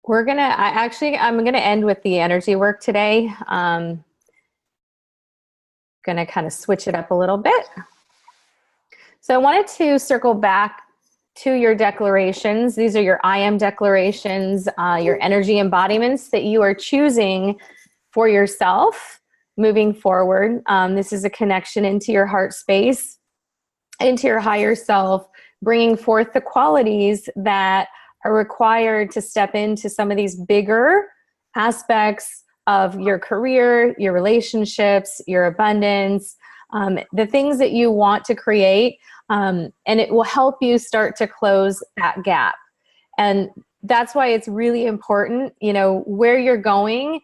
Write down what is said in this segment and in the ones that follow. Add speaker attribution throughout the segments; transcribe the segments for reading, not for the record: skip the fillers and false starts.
Speaker 1: I'm gonna end with the energy work today. Gonna kind of switch it up a little bit. So I wanted to circle back to your declarations. These are your I am declarations, your energy embodiments that you are choosing for yourself moving forward. This is a connection into your heart space, into your higher self, bringing forth the qualities that are required to step into some of these bigger aspects of your career, your relationships, your abundance, the things that you want to create, and it will help you start to close that gap. And that's why it's really important, where you're going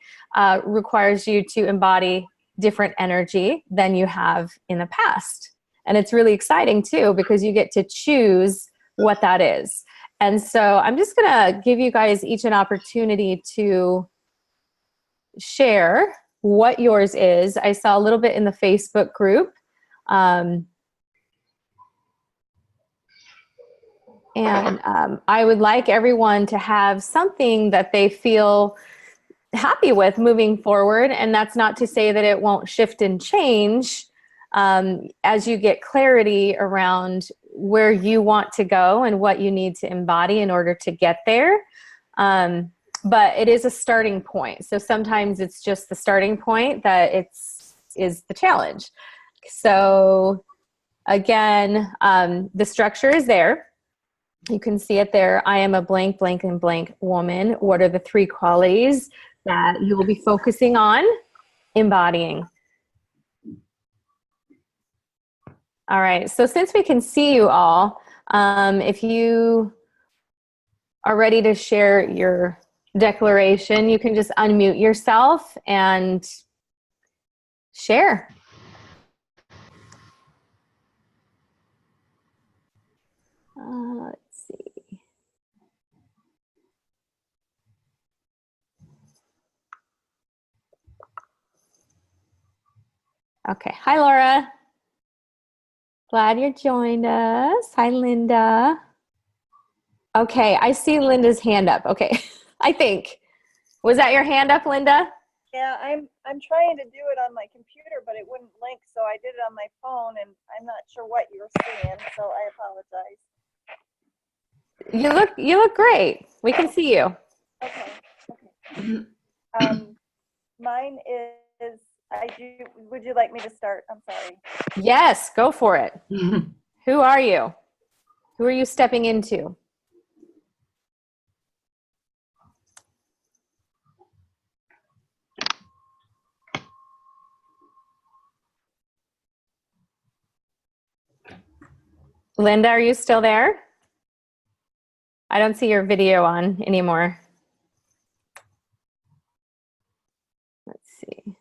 Speaker 1: requires you to embody different energy than you have in the past. And it's really exciting too, because you get to choose what that is. And so I'm just gonna give you guys each an opportunity to share what yours is. I saw a little bit in the Facebook group. And I would like everyone to have something that they feel happy with moving forward. And that's not to say that it won't shift and change as you get clarity around where you want to go and what you need to embody in order to get there. But it is a starting point. So sometimes it's just the starting point that is the challenge. So again, the structure is there. You can see it there. I am a blank, blank, and blank woman. What are the 3 qualities that you will be focusing on embodying? All right. So since we can see you all, if you are ready to share your declaration, you can just unmute yourself and share. Let's see. Okay. Hi, Laura. Glad you joined us. Hi, Linda. Okay, I see Linda's hand up. Okay, I think. Was that your hand up, Linda?
Speaker 2: Yeah, I'm trying to do it on my computer, but it wouldn't link, so I did it on my phone, and I'm not sure what you were seeing, so I apologize.
Speaker 1: You look great. We can see you.
Speaker 2: Okay. Mine is would you like me to start? I'm sorry.
Speaker 1: Yes, go for it. Who are you? Who are you stepping into? Linda, are you still there? I don't see your video on anymore. Let's see.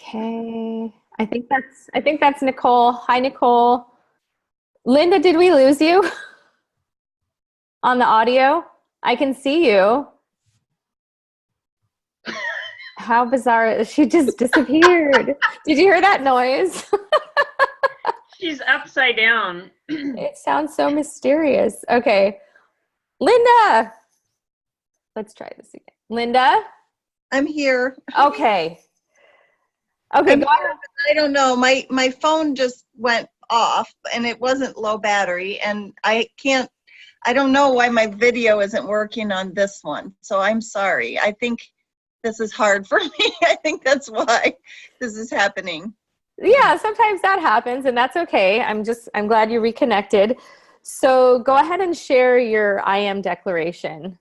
Speaker 1: Okay. I think that's Nicole. Hi, Nicole. Linda, did we lose you on the audio? I can see you. How bizarre. She just disappeared. Did you hear that noise?
Speaker 3: She's upside down.
Speaker 1: It sounds so mysterious. Okay. Linda. Let's try this again. Linda?
Speaker 2: I'm here.
Speaker 1: Okay. Okay, go ahead.
Speaker 2: I don't know. My phone just went off, and it wasn't low battery, and I don't know why my video isn't working on this one, so I'm sorry. I think this is hard for me. I think that's why this is happening.
Speaker 1: Yeah, sometimes that happens, and that's okay. I'm glad you reconnected. So go ahead and share your I am declaration.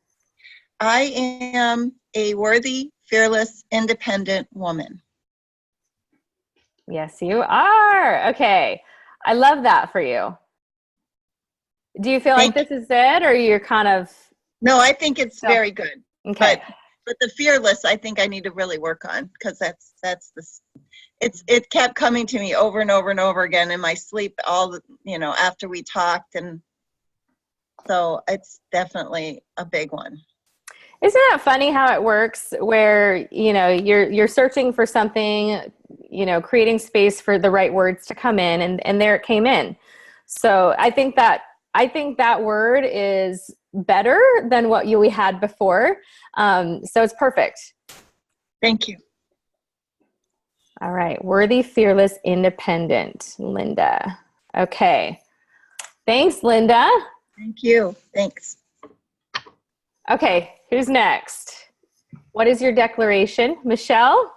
Speaker 2: I am a worthy, fearless, independent woman.
Speaker 1: Yes, you are. Okay. I love that for you. Do you feel like this is it, or you're kind of...
Speaker 2: No, I think it's very good.
Speaker 1: Okay.
Speaker 2: But the fearless, I think I need to really work on, because it kept coming to me over and over and over again in my sleep after we talked, and so it's definitely a big one.
Speaker 1: Isn't that funny how it works, where you're searching for something, creating space for the right words to come in, and there it came in. So I think that word is better than what we had before. So it's perfect.
Speaker 2: Thank you.
Speaker 1: All right. Worthy, fearless, independent, Linda. Okay. Thanks, Linda.
Speaker 2: Thank you. Thanks.
Speaker 1: Okay. Who's next? What is your declaration? Michelle?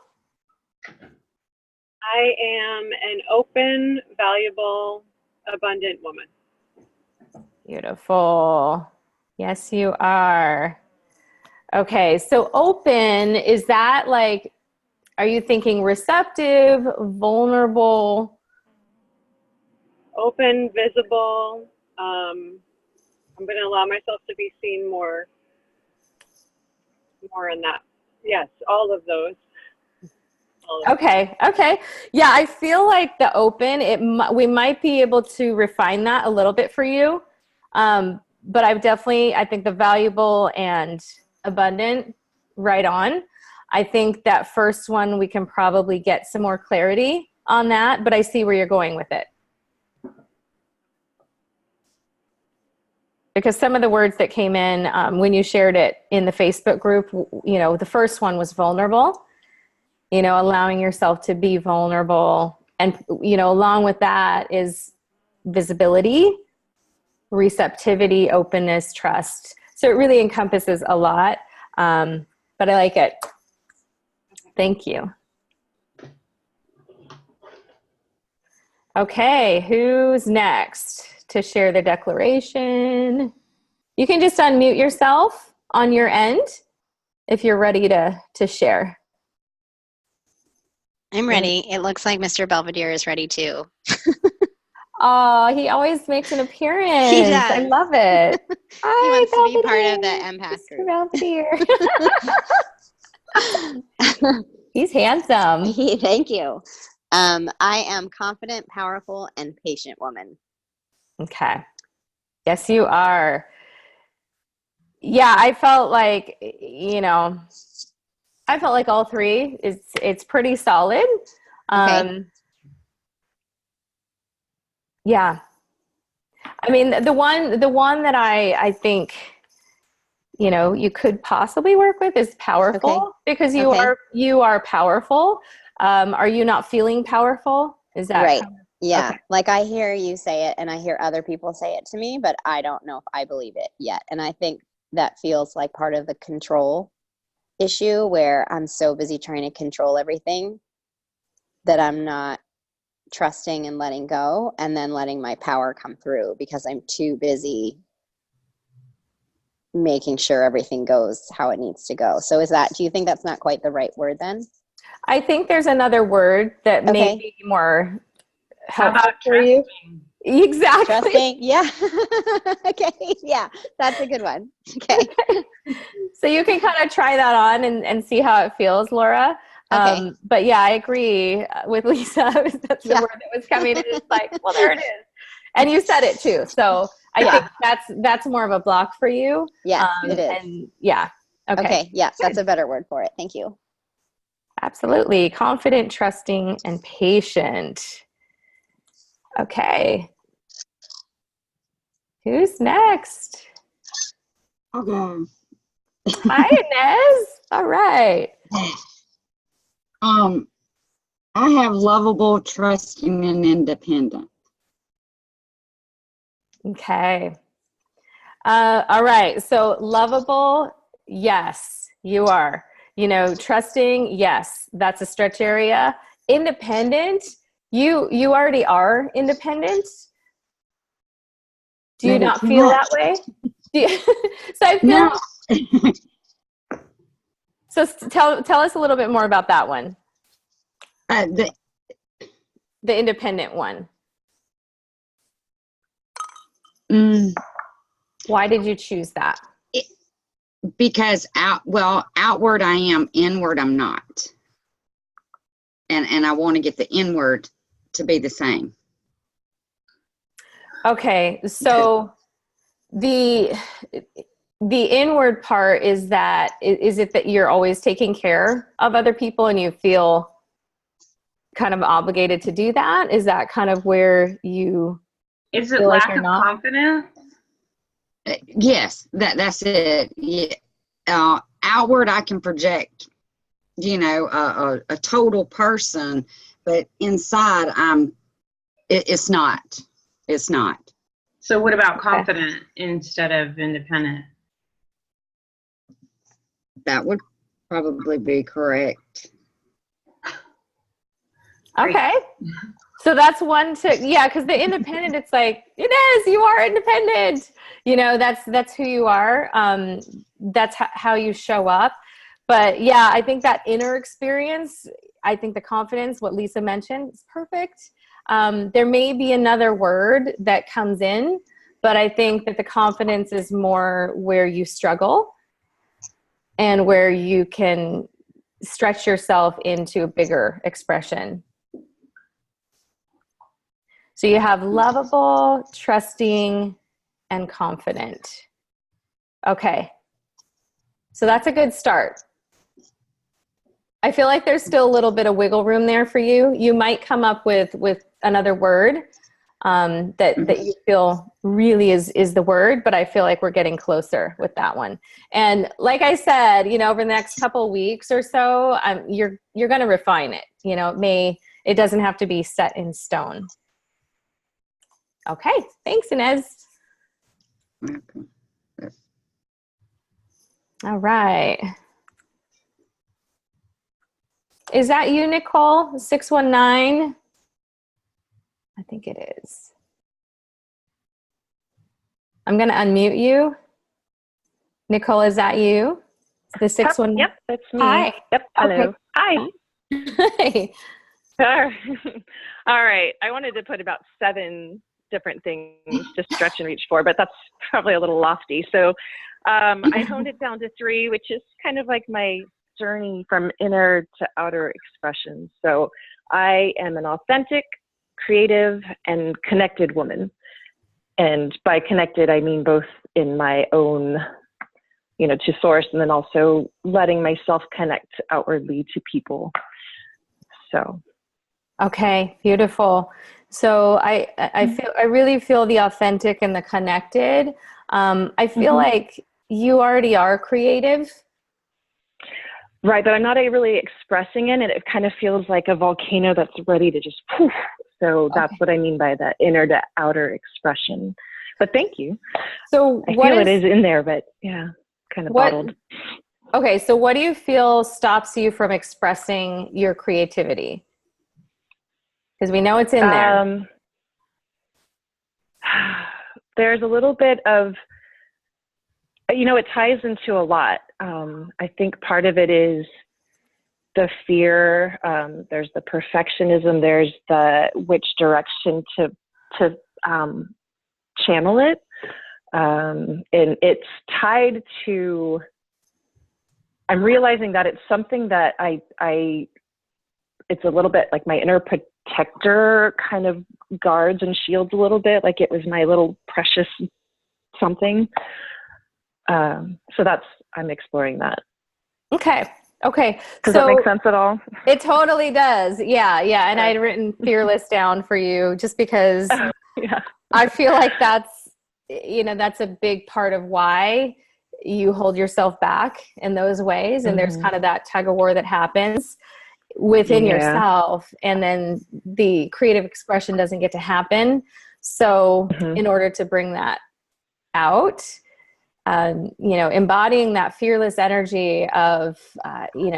Speaker 4: I am an open, valuable, abundant woman.
Speaker 1: Beautiful. Yes, you are. Okay. So open, is that like, are you thinking receptive, vulnerable?
Speaker 4: Open, visible. I'm going to allow myself to be seen more in that. Yes, all of those.
Speaker 1: Okay. Yeah, I feel like the open, we might be able to refine that a little bit for you. But I think the valuable and abundant, right on. I think that first one, we can probably get some more clarity on that, but I see where you're going with it. Because some of the words that came in when you shared it in the Facebook group, the first one was vulnerable, allowing yourself to be vulnerable. And, along with that is visibility, receptivity, openness, trust. So it really encompasses a lot, but I like it. Thank you. Okay, who's next to share the declaration? You can just unmute yourself on your end if you're ready to share.
Speaker 5: I'm ready. It looks like Mr. Belvedere is ready too.
Speaker 1: Oh, he always makes an appearance.
Speaker 5: He does.
Speaker 1: I love it.
Speaker 5: He wants to be part of the empath
Speaker 1: Mr.
Speaker 5: group.
Speaker 1: Belvedere. He's handsome.
Speaker 5: Thank you. I am confident, powerful, and patient woman.
Speaker 1: Okay. Yes, you are. Yeah, I felt like, all three. It's pretty solid.
Speaker 5: Okay.
Speaker 1: Yeah. I mean, the one that I think, you could possibly work with is powerful.
Speaker 5: Okay.
Speaker 1: Because you are powerful. Are you not feeling powerful? Is that
Speaker 5: right? Yeah.
Speaker 1: Okay.
Speaker 5: Like I hear you say it and I hear other people say it to me, but I don't know if I believe it yet. And I think that feels like part of the control issue where I'm so busy trying to control everything that I'm not trusting and letting go and then letting my power come through because I'm too busy making sure everything goes how it needs to go. So do you think that's not quite the right word then?
Speaker 1: I think there's another word that may be more helpful for you. Exactly.
Speaker 5: Trusting. Yeah. Okay. Yeah. That's a good one. Okay.
Speaker 1: So you can kind of try that on and see how it feels, Laura.
Speaker 5: Okay.
Speaker 1: But yeah, I agree with Lisa. That's the word that was coming in. It's like, well, there it is. And you said it too. So I think that's more of a block for you.
Speaker 5: Yeah, it is.
Speaker 1: And yeah.
Speaker 5: Okay. Yeah.
Speaker 1: Good.
Speaker 5: That's a better word for it. Thank you.
Speaker 1: Absolutely. Confident, trusting, and patient. Okay. Who's next?
Speaker 6: Okay.
Speaker 1: Hi, Inez. All right.
Speaker 6: I have lovable, trusting, and independent.
Speaker 1: Okay. All right. So lovable, yes, you are. Trusting, yes, that's a stretch area. Independent, you already are independent. Do you not feel that way? So I feel.
Speaker 6: No.
Speaker 1: So tell us a little bit more about that one.
Speaker 6: The
Speaker 1: independent one. Why did you choose that?
Speaker 6: Because outward I am, inward I'm not. And I want to get the inward to be the same.
Speaker 1: Okay, so the inward part is it that you're always taking care of other people and you feel kind of obligated to do that? Is that kind of where you
Speaker 3: Is it
Speaker 1: feel like
Speaker 3: lack
Speaker 1: you're
Speaker 3: of
Speaker 1: not?
Speaker 3: confidence?
Speaker 6: Yes, that's it. Yeah. Outward, I can project, a total person, but inside, it's not. It's not.
Speaker 3: So what about
Speaker 1: Okay.
Speaker 3: confident instead of independent?
Speaker 6: That would probably be correct.
Speaker 1: Okay. So that's one to, yeah, because the independent, it's like, it is, you are independent. That's who you are. That's how you show up. But yeah, I think that inner experience, I think the confidence, what Lisa mentioned, is perfect. There may be another word that comes in, but I think that the confidence is more where you struggle and where you can stretch yourself into a bigger expression. So you have lovable, trusting, and confident. Okay. So that's a good start. I feel like there's still a little bit of wiggle room there for you. You might come up with another word that you feel really is the word, but I feel like we're getting closer with that one. And like I said, over the next couple of weeks or so, you're going to refine it. It doesn't have to be set in stone. Okay, thanks, Inez.
Speaker 6: Okay.
Speaker 1: All right. Is that you, Nicole? 619? I think it is. I'm going to unmute you. Nicole, is that you? The 619?
Speaker 7: Yep, that's me.
Speaker 1: Hi.
Speaker 7: Yep, hello.
Speaker 1: Okay.
Speaker 7: Hi.
Speaker 1: Hi.
Speaker 7: All right. I wanted to put about 7 different things to stretch and reach for, but that's probably a little lofty. So I honed it down to 3, which is kind of like my journey from inner to outer expression. So I am an authentic, creative, and connected woman. And by connected, I mean both in my own, to source, and then also letting myself connect outwardly to people. So.
Speaker 1: Okay, beautiful. So I really feel the authentic and the connected. I feel like you already are creative.
Speaker 7: Right, but I'm not really expressing it. It kind of feels like a volcano that's ready to just poof. So that's what I mean by the inner to outer expression. But thank you.
Speaker 1: So
Speaker 7: I feel it is in there, but yeah, kind of bottled.
Speaker 1: Okay, so what do you feel stops you from expressing your creativity? Because we know it's in there.
Speaker 7: There's a little bit of, it ties into a lot. I think part of it is the fear. There's the perfectionism. There's the which direction to channel it. And it's tied to, I'm realizing that it's something that it's a little bit like my inner protector kind of guards and shields a little bit, like it was my little precious something. So I'm exploring that.
Speaker 1: Okay.
Speaker 7: Does that make sense at all?
Speaker 1: It totally does. Yeah. And I had written fearless down for you just because I feel like that's a big part of why you hold yourself back in those ways. And there's kind of that tug of war that happens within yourself, and then the creative expression doesn't get to happen. So in order to bring that out, embodying that fearless energy of,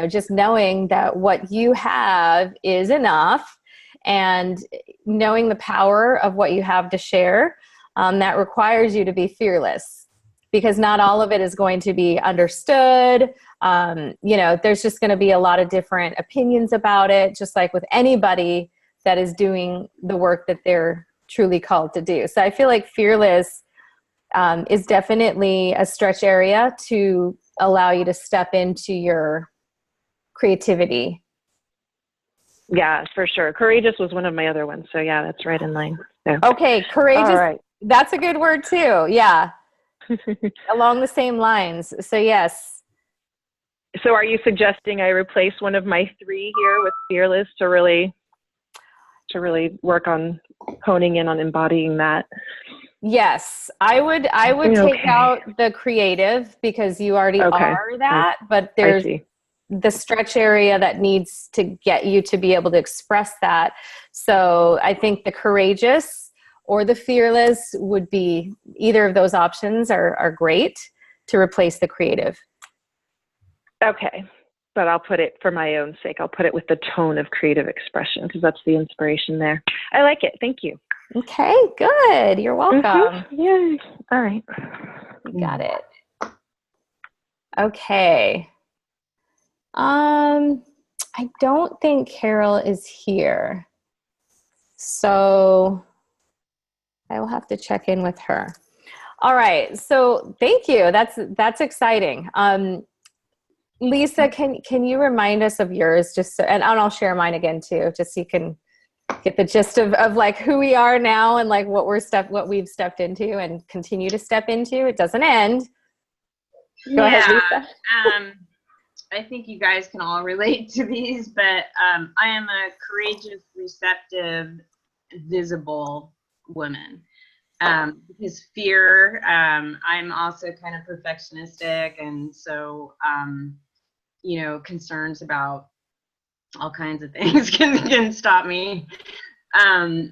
Speaker 1: just knowing that what you have is enough, and knowing the power of what you have to share, that requires you to be fearless, because not all of it is going to be understood. There's just going to be a lot of different opinions about it, just like with anybody that is doing the work that they're truly called to do. So I feel like fearless is definitely a stretch area to allow you to step into your creativity.
Speaker 7: Yeah, for sure. Courageous was one of my other ones. So yeah, that's right in line. So.
Speaker 1: Okay, courageous.
Speaker 7: All right.
Speaker 1: That's a good word too. Yeah. Along the same lines. So yes.
Speaker 7: So are you suggesting I replace one of my 3 here with fearless to really to really work on honing in on embodying that.
Speaker 1: Yes, I would take
Speaker 7: Okay.
Speaker 1: out the creative because you already
Speaker 7: Okay.
Speaker 1: are that, but
Speaker 7: I
Speaker 1: there's
Speaker 7: see.
Speaker 1: the stretch area that needs to get you to be able to express that. So I think the courageous or the fearless would be, either of those options are great to replace the creative.
Speaker 7: Okay. But I'll put it, for my own sake, I'll put it with the tone of creative expression because that's the inspiration there. I like it. Thank you.
Speaker 1: Okay, good. You're welcome.
Speaker 7: Yay. All right.
Speaker 1: You got it. Okay. I don't think Carol is here. So I will have to check in with her. All right. So thank you. That's exciting. Lisa, can you remind us of yours just so, and I'll share mine again too, just so you can get the gist of like who we are now and like what we've stepped into and continue to step into. It doesn't end. Go ahead, Lisa.
Speaker 3: I think you guys can all relate to these, but I am a courageous, receptive, visible woman. Because fear, I'm also kind of perfectionistic, and so concerns about all kinds of things can stop me.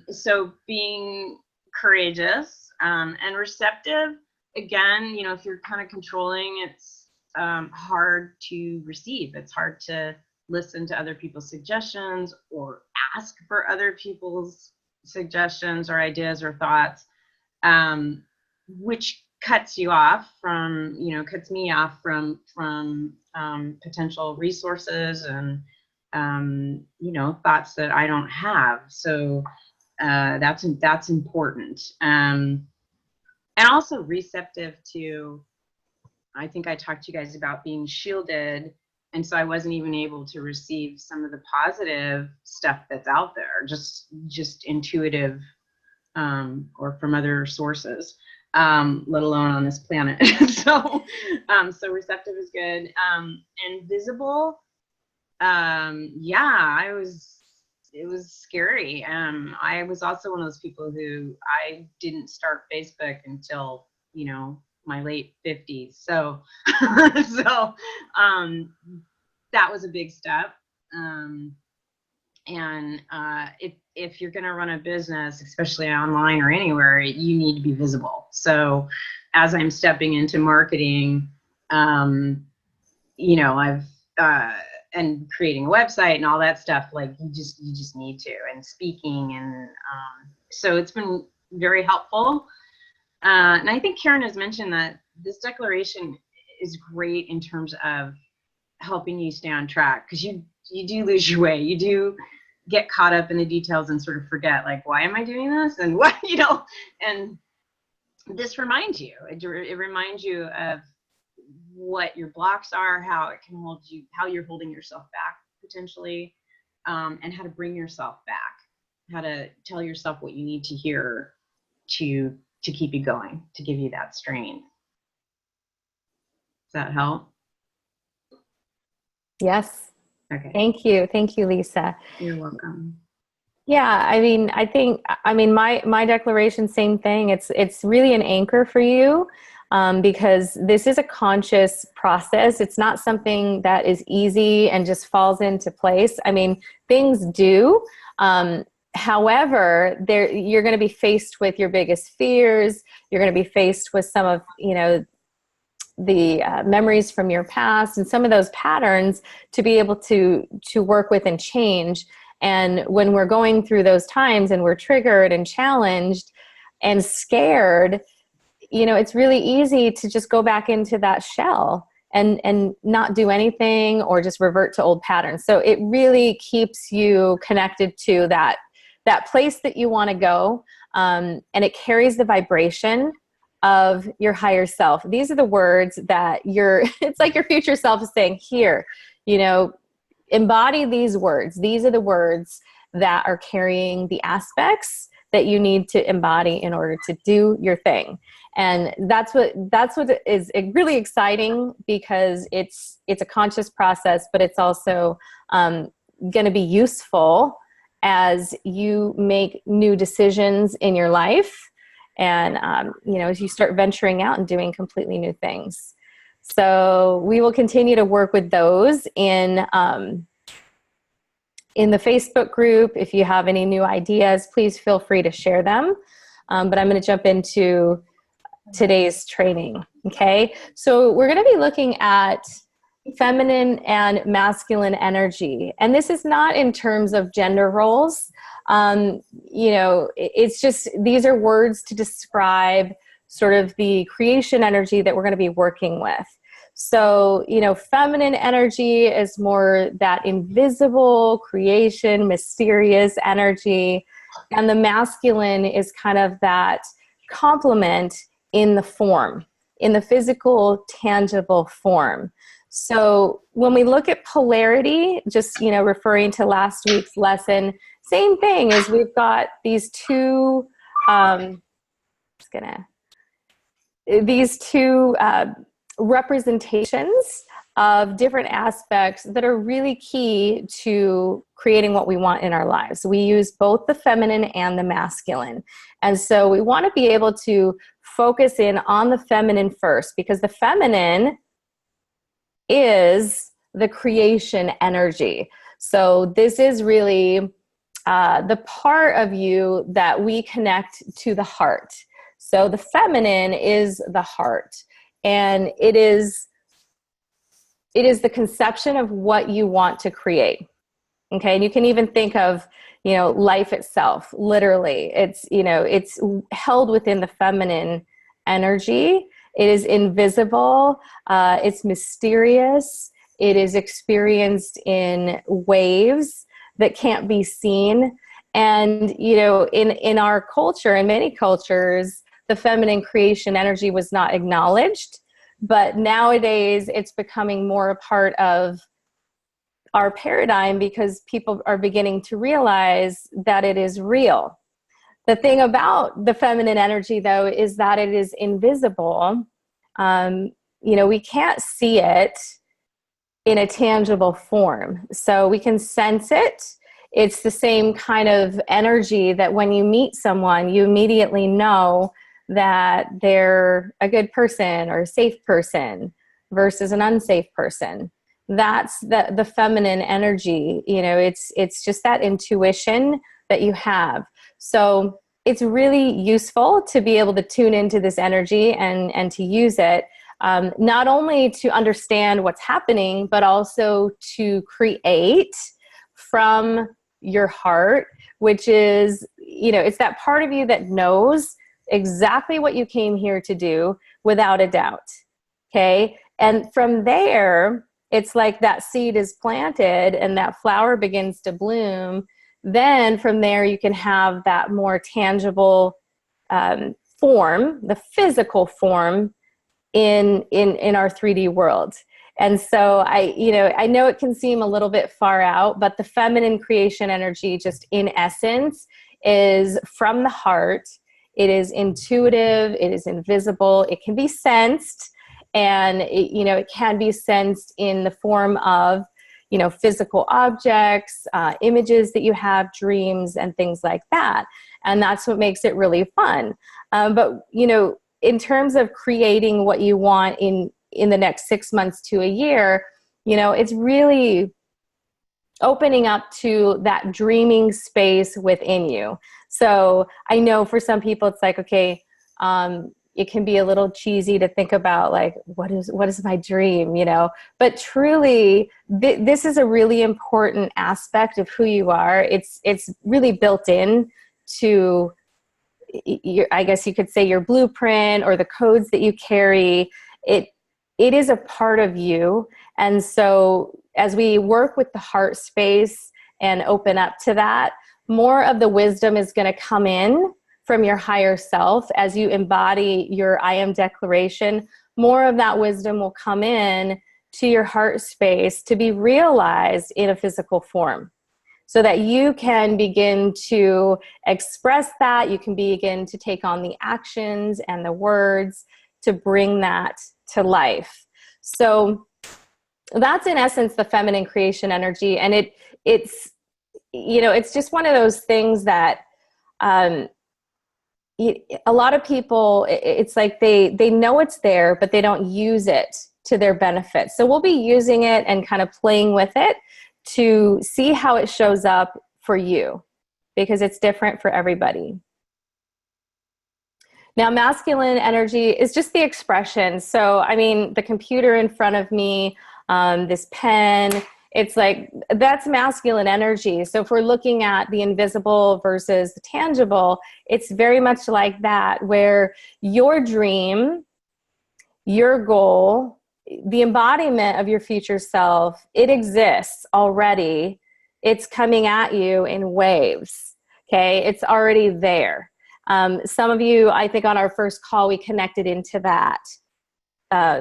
Speaker 3: So being courageous and receptive, again, if you're kind of controlling, it's hard to receive. It's hard to listen to other people's suggestions or ask for other people's suggestions or ideas or thoughts, which cuts me off from potential resources and thoughts that I don't have. So that's important. And also receptive to, I think I talked to you guys about being shielded, and so I wasn't even able to receive some of the positive stuff that's out there, just intuitive or from other sources, let alone on this planet. So receptive is good. And visible, it was scary. I was also one of those people who I didn't start Facebook until, my late 50s. So, that was a big step. If you're going to run a business, especially online or anywhere, you need to be visible. So as I'm stepping into marketing, I've, and creating a website and all that stuff, like you just need to, and speaking. And so it's been very helpful. And I think Karen has mentioned that this declaration is great in terms of helping you stay on track, because you do lose your way. You do get caught up in the details and sort of forget, like, why am I doing this? And what, and this reminds you, it reminds you of what your blocks are, how it can hold you, how you're holding yourself back potentially, and how to bring yourself back, how to tell yourself what you need to hear to keep you going, to give you that strength. Does that help?
Speaker 1: Yes.
Speaker 3: Okay.
Speaker 1: Thank you, Lisa.
Speaker 3: You're welcome.
Speaker 1: Yeah, I think my declaration, same thing. It's really an anchor for you, because this is a conscious process. It's not something that is easy and just falls into place. Things do. However, you're going to be faced with your biggest fears. You're going to be faced with some of, the memories from your past and some of those patterns to be able to work with and change. And when we're going through those times and we're triggered and challenged and scared, it's really easy to just go back into that shell and not do anything or just revert to old patterns. So it really keeps you connected to that place that you want to go. And it carries the vibration of your higher self. These are the words that it's like your future self is saying, here, embody these words. These are the words that are carrying the aspects that you need to embody in order to do your thing. And that's what is really exciting, because it's a conscious process, but it's also going to be useful as you make new decisions in your life, and as you start venturing out and doing completely new things. So we will continue to work with those in the Facebook group. If you have any new ideas, please feel free to share them. But I'm going to jump into today's training. Okay, so we're going to be looking at feminine and masculine energy, and this is not in terms of gender roles. It's just, these are words to describe sort of the creation energy that we're going to be working with. So, feminine energy is more that invisible creation, mysterious energy, and the masculine is kind of that complement in the form, in the physical, tangible form. So when we look at polarity, just, referring to last week's lesson, same thing is we've got these two, representations of different aspects that are really key to creating what we want in our lives. We use both the feminine and the masculine. And so we want to be able to focus in on the feminine first, because the feminine is the creation energy. So this is really the part of you that we connect to the heart. So the feminine is the heart, and it is the conception of what you want to create. Okay, and you can even think of, life itself. Literally, it's held within the feminine energy. It is invisible. It's mysterious. It is experienced in waves that can't be seen. And in our culture, in many cultures, the feminine creation energy was not acknowledged. But nowadays, it's becoming more a part of our paradigm because people are beginning to realize that it is real. The thing about the feminine energy, though, is that it is invisible. We can't see it in a tangible form. So we can sense it. It's the same kind of energy that when you meet someone, you immediately know that they're a good person or a safe person versus an unsafe person. That's the feminine energy. It's just that intuition that you have. So it's really useful to be able to tune into this energy and to use it, not only to understand what's happening, but also to create from your heart, which is, it's that part of you that knows exactly what you came here to do without a doubt. Okay. And from there, it's like that seed is planted and that flower begins to bloom. Then from there, you can have that more tangible form, the physical form in our 3D world. And so I know it can seem a little bit far out, but the feminine creation energy, just in essence, is from the heart. It is intuitive. It is invisible. It can be sensed, and it can be sensed in the form of physical objects, images that you have, dreams, and things like that. And that's what makes it really fun. But in terms of creating what you want in the next 6 months to a year, it's really opening up to that dreaming space within you. So I know for some people it's like, okay, it can be a little cheesy to think about like, what is my dream, but truly this is a really important aspect of who you are. It's really built in to I guess you could say your blueprint or the codes that you carry. It is a part of you. And so as we work with the heart space and open up to that, more of the wisdom is going to come in from your higher self. As you embody your I am declaration, more of that wisdom will come in to your heart space to be realized in a physical form, so that you can begin to express that. You can begin to take on the actions and the words to bring that to life. So that's in essence the feminine creation energy. And it's it's just one of those things that a lot of people, it's like they know it's there, but they don't use it to their benefit. So we'll be using it and kind of playing with it to see how it shows up for you, because it's different for everybody. Now, masculine energy is just the expression. So, I mean, the computer in front of me, this pen, it's like, that's masculine energy. So if we're looking at the invisible versus the tangible, it's very much like that, where your dream, your goal, the embodiment of your future self, it exists already. It's coming at you in waves, okay? It's already there. Some of you, I think on our first call, we connected into that,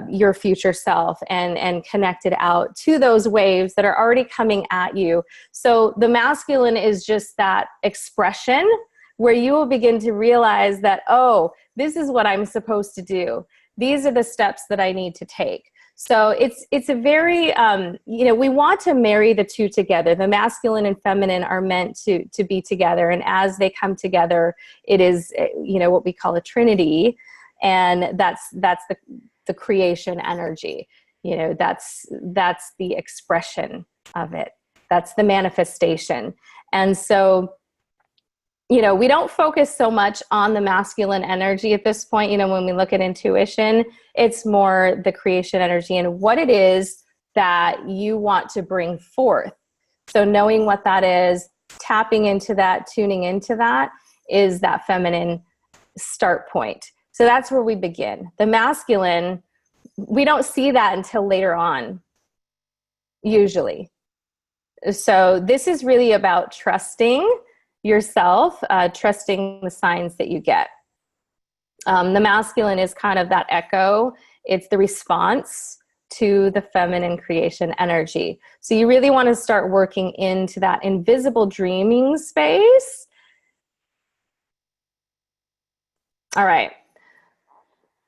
Speaker 1: your future self, and connected out to those waves that are already coming at you. So the masculine is just that expression where you will begin to realize that, oh, this is what I'm supposed to do. These are the steps that I need to take. So it's a very, we want to marry the two together. The masculine and feminine are meant to be together. And as they come together, it is, what we call a trinity. And that's the creation energy. That's the expression of it. That's the manifestation. And so, we don't focus so much on the masculine energy at this point. When we look at intuition, it's more the creation energy and what it is that you want to bring forth. So knowing what that is, tapping into that, tuning into that, is that feminine start point. So that's where we begin. The masculine, we don't see that until later on, usually. So this is really about trusting yourself, trusting the signs that you get. The masculine is kind of that echo. It's the response to the feminine creation energy. So you really want to start working into that invisible dreaming space. All right.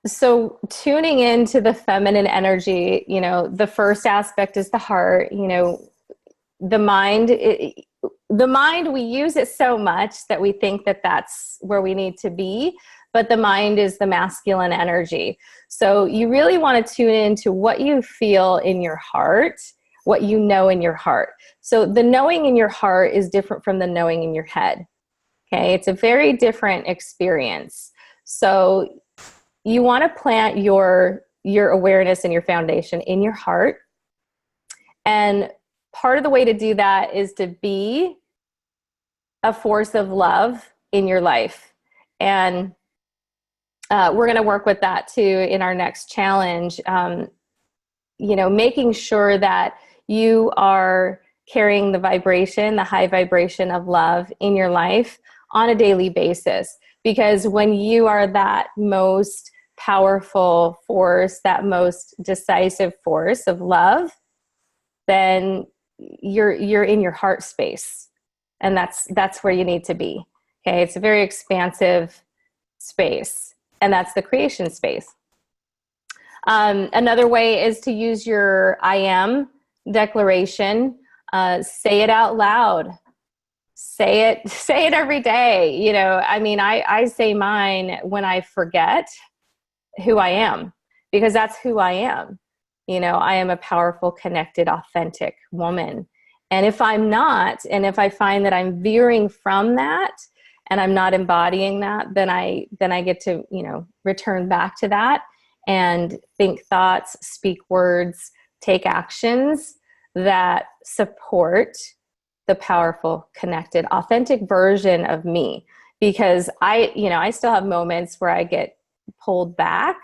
Speaker 1: So tuning into the feminine energy, the first aspect is the heart. The mind, we use it so much that we think that that's where we need to be, but the mind is the masculine energy. So you really want to tune into what you feel in your heart, what you know in your heart. So the knowing in your heart is different from the knowing in your head. Okay, it's a very different experience. So you want to plant your awareness and your foundation in your heart. And part of the way to do that is to be a force of love in your life. And we're going to work with that too in our next challenge. Making sure that you are carrying the vibration, the high vibration of love in your life on a daily basis. Because when you are that most powerful force, that most decisive force of love, then you're in your heart space, and that's where you need to be. Okay, it's a very expansive space, and that's the creation space. Another way is to use your I am declaration. Say it out loud. Say it every day. I say mine when I forget who I am, because that's who I am. I am a powerful, connected, authentic woman. And if I'm not, and if I find that I'm veering from that and I'm not embodying that, then I get to, return back to that and think thoughts, speak words, take actions that support the powerful, connected, authentic version of me. Because I still have moments where I get pulled back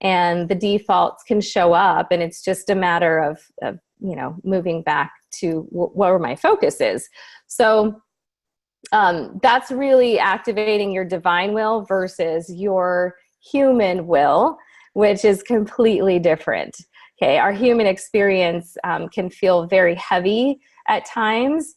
Speaker 1: and the defaults can show up, and it's just a matter of moving back to where my focus is. So that's really activating your divine will versus your human will, which is completely different. Okay, our human experience can feel very heavy at times.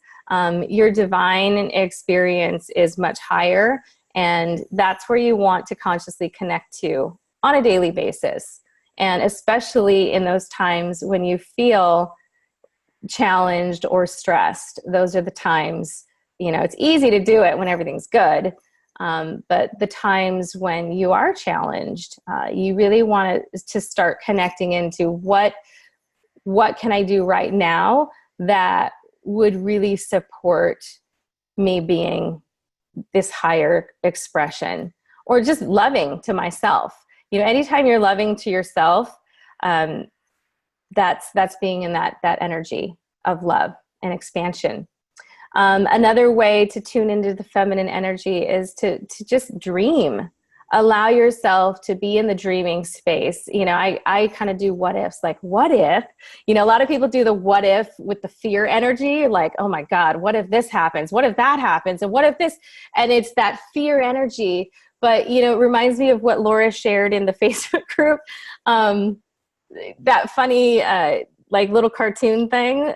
Speaker 1: Your divine experience is much higher, and that's where you want to consciously connect to on a daily basis. And especially in those times when you feel challenged or stressed, those are the times it's easy to do it when everything's good. But the times when you are challenged, you really want to start connecting into what can I do right now that would really support me being this higher expression, or just loving to myself. Anytime you're loving to yourself, that's being in that energy of love and expansion. Another way to tune into the feminine energy is to just dream. Allow yourself to be in the dreaming space. I kind of do what ifs, like, what if, a lot of people do the what if with the fear energy, like, oh my God, what if this happens? What if that happens? And what if this, and it's that fear energy. But, it reminds me of what Laura shared in the Facebook group, that funny, like little cartoon thing.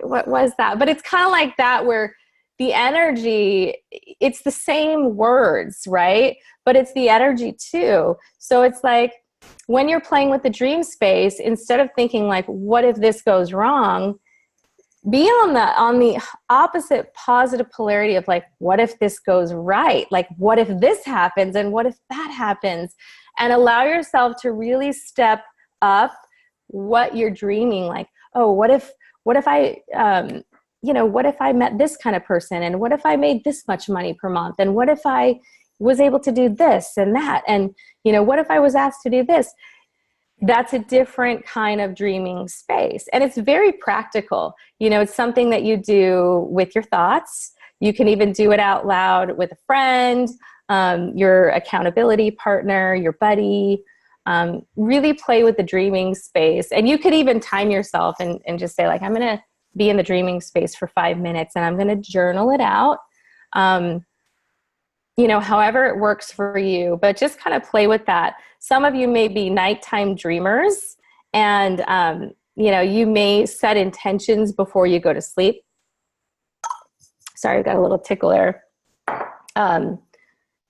Speaker 1: What was that? But it's kind of like that, where the energy, it's the same words, right? But it's the energy too. So it's like when you're playing with the dream space, instead of thinking like, what if this goes wrong? Be on the opposite positive polarity of like, what if this goes right? Like, what if this happens? And what if that happens? And allow yourself to really step up what you're dreaming. Like, oh, what if I, what if I met this kind of person? And what if I made this much money per month? And what if I was able to do this and that? And, what if I was asked to do this? That's a different kind of dreaming space. And it's very practical. It's something that you do with your thoughts. You can even do it out loud with a friend, your accountability partner, your buddy. Really play with the dreaming space. And you could even time yourself and just say, like, I'm going to be in the dreaming space for 5 minutes and I'm going to journal it out. However it works for you, but just kind of play with that. Some of you may be nighttime dreamers, and, you may set intentions before you go to sleep. Sorry, I got a little tickle there.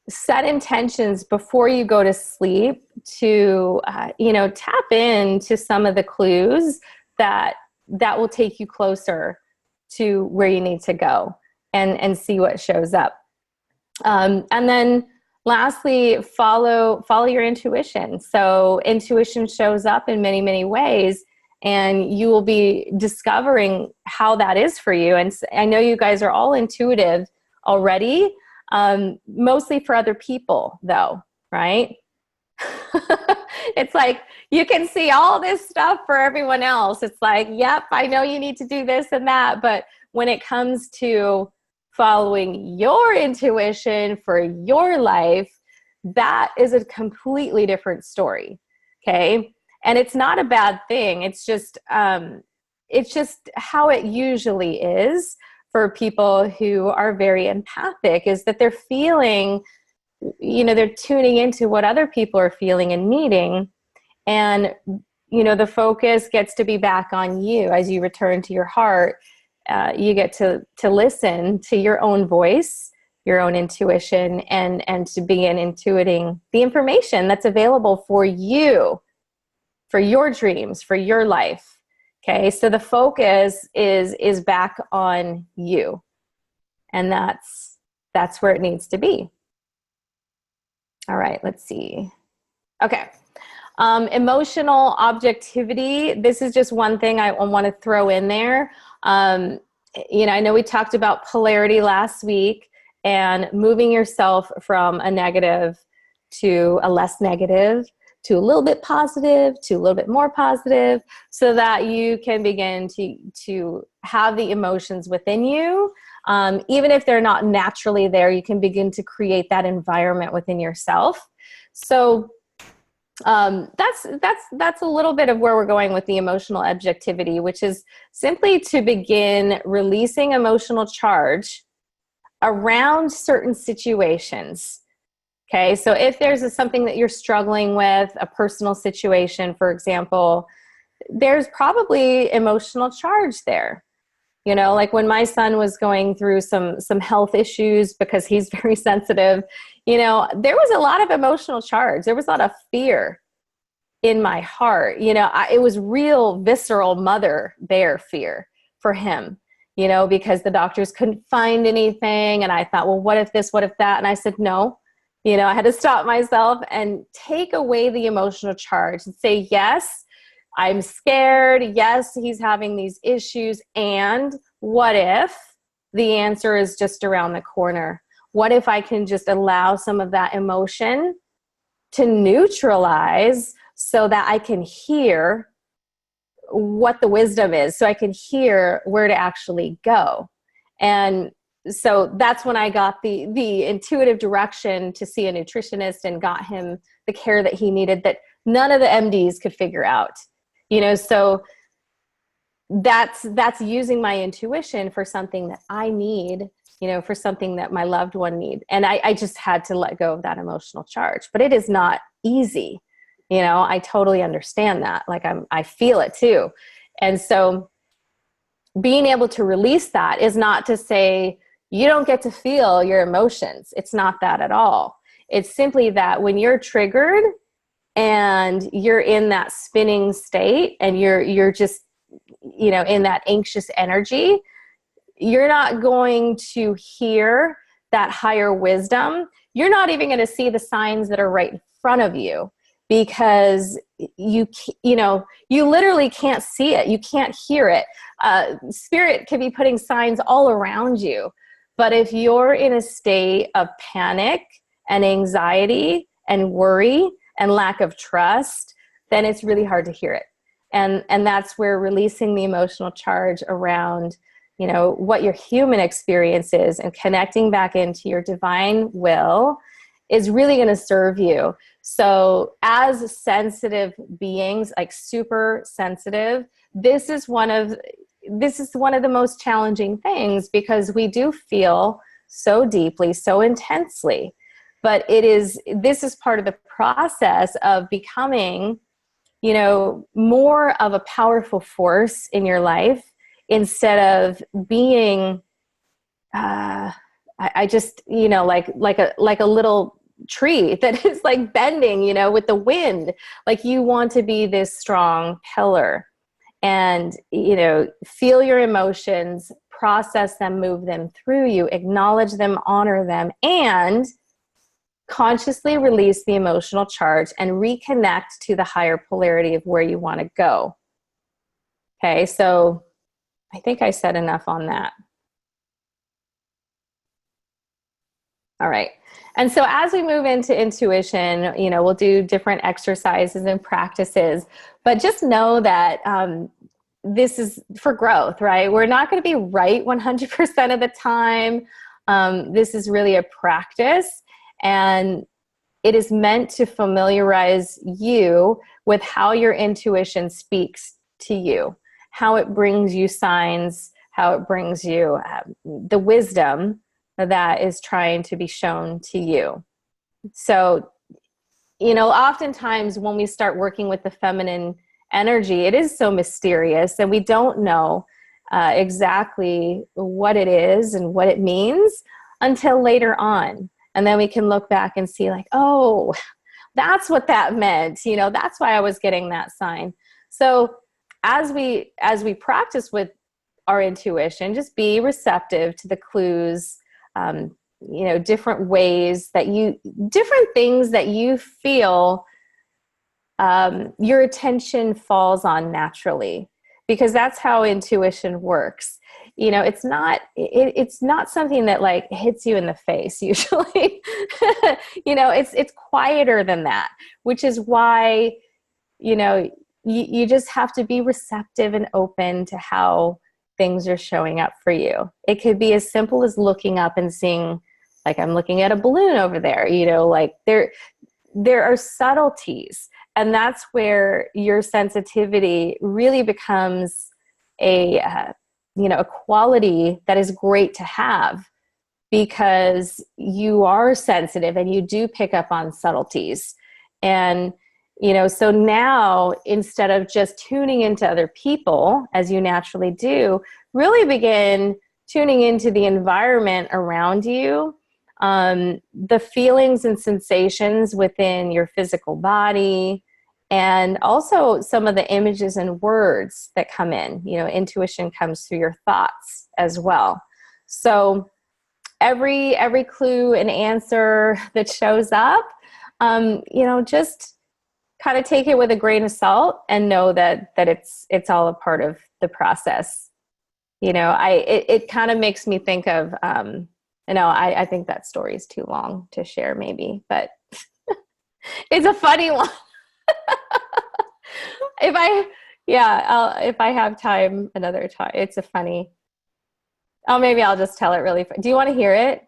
Speaker 1: Set intentions before you go to sleep to, tap into some of the clues that will take you closer to where you need to go, and see what shows up. And then lastly, follow your intuition. So intuition shows up in many, many ways, and you will be discovering how that is for you. And I know you guys are all intuitive already, mostly for other people though, right? It's like, you can see all this stuff for everyone else. It's like, yep, I know you need to do this and that. But when it comes to following your intuition for your life, that is a completely different story. Okay. And it's not a bad thing. It's just how it usually is for people who are very empathic, is that they're feeling, they're tuning into what other people are feeling and needing. And, the focus gets to be back on you as you return to your heart. You get to listen to your own voice, your own intuition, and to begin intuiting the information that's available for you, for your dreams, for your life. Okay, so the focus is back on you, and that's where it needs to be. All right, let's see. Okay. Emotional objectivity. This is just one thing I want to throw in there. I know we talked about polarity last week, and moving yourself from a negative to a less negative, to a little bit positive, to a little bit more positive, so that you can begin to have the emotions within you. Even if they're not naturally there, you can begin to create that environment within yourself. So that's a little bit of where we're going with the emotional objectivity, which is simply to begin releasing emotional charge around certain situations. Okay, so if there's something that you're struggling with, a personal situation, for example, there's probably emotional charge there. Like when my son was going through some health issues, because he's very sensitive, there was a lot of emotional charge. There was a lot of fear in my heart. It was real visceral mother bear fear for him. because the doctors couldn't find anything. And I thought, well, what if this, what if that? And I said, no, I had to stop myself and take away the emotional charge and say, yes, I'm scared. Yes, he's having these issues. And what if the answer is just around the corner? What if I can just allow some of that emotion to neutralize so that I can hear what the wisdom is, so I can hear where to actually go? And so that's when I got the intuitive direction to see a nutritionist and got him the care that he needed that none of the MDs could figure out. So that's using my intuition for something that I need, for something that my loved one need. And I just had to let go of that emotional charge. But it is not easy. I totally understand that. Like I feel it too. And so being able to release that is not to say you don't get to feel your emotions. It's not that at all. It's simply that when you're triggered and you're in that spinning state and you're just, in that anxious energy, you're not going to hear that higher wisdom. You're not even going to see the signs that are right in front of you, because you literally can't see it. You can't hear it. Spirit could be putting signs all around you. But if you're in a state of panic and anxiety and worry and lack of trust, then it's really hard to hear it. And that's where releasing the emotional charge around, what your human experience is and connecting back into your divine will is really going to serve you. So as sensitive beings, like super sensitive, this is one of the most challenging things, because we do feel so deeply, so intensely. But this is part of the process of becoming, more of a powerful force in your life, instead of being, I just, like a little tree that is like bending, with the wind. Like you want to be this strong pillar and, feel your emotions, process them, move them through you, acknowledge them, honor them, and consciously release the emotional charge and reconnect to the higher polarity of where you want to go. Okay, so I think I said enough on that. All right. And so as we move into intuition, we'll do different exercises and practices, but just know that this is for growth, right? We're not going to be right 100% of the time. This is really a practice, and it is meant to familiarize you with how your intuition speaks to you, how it brings you signs, how it brings you the wisdom that is trying to be shown to you. So, oftentimes when we start working with the feminine energy, it is so mysterious, and we don't know exactly what it is and what it means until later on. And then we can look back and see like, oh, that's what that meant. That's why I was getting that sign. So as we practice with our intuition, just be receptive to the clues, different ways different things that you feel your attention falls on naturally, because that's how intuition works. It's not something that like hits you in the face usually. It's quieter than that, which is why, you just have to be receptive and open to how things are showing up for you. It could be as simple as looking up and seeing, like, I'm looking at a balloon over there, like there are subtleties, and that's where your sensitivity really becomes a quality that is great to have, because you are sensitive and you do pick up on subtleties. And so now, instead of just tuning into other people as you naturally do, really begin tuning into the environment around you, the feelings and sensations within your physical body, and also some of the images and words that come in. You know, intuition comes through your thoughts as well. So every clue and answer that shows up, you know, just kind of take it with a grain of salt and know that it's all a part of the process. You know, it kind of makes me think of, you know, I think that story is too long to share maybe, but it's a funny one. If I have time another time, it's a funny, oh, maybe I'll just tell it really. Do you want to hear it?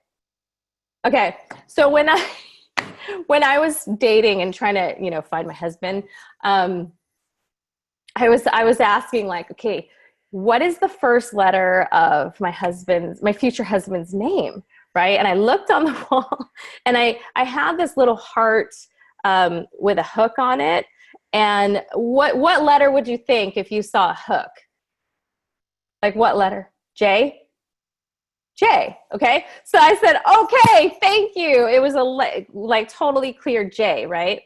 Speaker 1: Okay. So when I was dating and trying to, you know, find my husband, I was asking like, okay, what is the first letter of my future husband's name? Right. And I looked on the wall and I had this little heart with a hook on it. And what letter would you think if you saw a hook? Like what letter? J? J. Okay. So I said, okay, thank you. It was a like totally clear J, right?